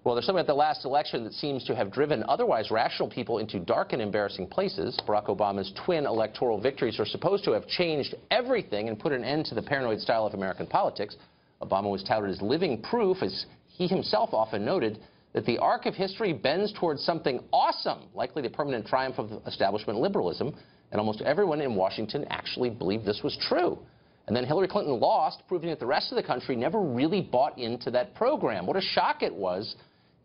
Well, there's something at the last election that seems to have driven otherwise rational people into dark and embarrassing places. Barack Obama's twin electoral victories are supposed to have changed everything and put an end to the paranoid style of American politics. Obama was touted as living proof, as he himself often noted, that the arc of history bends towards something awesome, likely the permanent triumph of establishment liberalism, and almost everyone in Washington actually believed this was true. And then Hillary Clinton lost, proving that the rest of the country never really bought into that program. What a shock it was,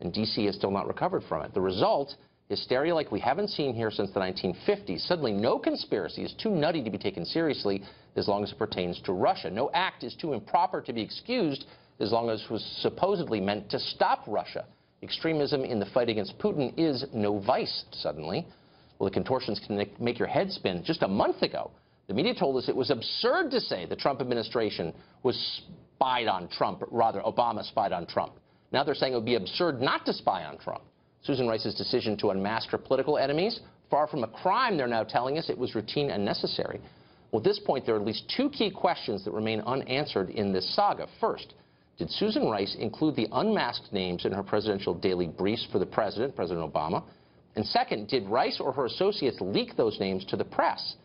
and D.C. has still not recovered from it. The result, hysteria like we haven't seen here since the 1950s. Suddenly, no conspiracy is too nutty to be taken seriously as long as it pertains to Russia. No act is too improper to be excused as long as it was supposedly meant to stop Russia. Extremism in the fight against Putin is no vice, suddenly. Well, the contortions can make your head spin. Just a month ago, the media told us it was absurd to say the Trump administration was spied on Trump, rather, Obama spied on Trump. Now they're saying it would be absurd not to spy on Trump. Susan Rice's decision to unmask her political enemies, far from a crime, they're now telling us, it was routine and necessary. Well, at this point, there are at least two key questions that remain unanswered in this saga. First, did Susan Rice include the unmasked names in her presidential daily briefs for the president, President Obama? And second, did Rice or her associates leak those names to the press?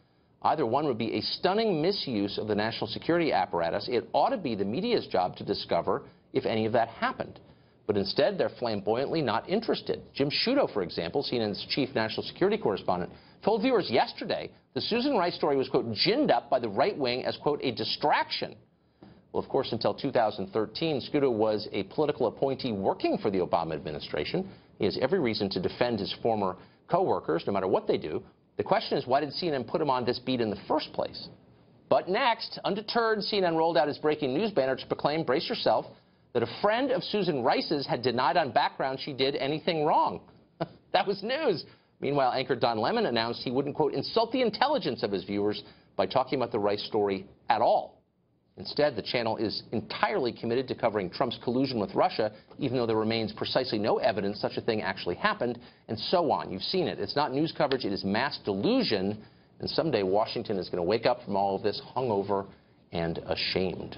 Either one would be a stunning misuse of the national security apparatus. It ought to be the media's job to discover if any of that happened. But instead, they're flamboyantly not interested. Jim Sciutto, for example, CNN's chief national security correspondent, told viewers yesterday the Susan Rice story was, quote, ginned up by the right wing as, quote, a distraction. Well, of course, until 2013, Sciutto was a political appointee working for the Obama administration. He has every reason to defend his former co-workers, no matter what they do. The question is, why did CNN put him on this beat in the first place? But next, undeterred, CNN rolled out his breaking news banner to proclaim, brace yourself, that a friend of Susan Rice's had denied on background she did anything wrong. That was news. Meanwhile, anchor Don Lemon announced he wouldn't, quote, insult the intelligence of his viewers by talking about the Rice story at all. Instead, the channel is entirely committed to covering Trump's collusion with Russia, even though there remains precisely no evidence such a thing actually happened, and so on. You've seen it. It's not news coverage. It is mass delusion, and someday Washington is going to wake up from all of this hungover and ashamed.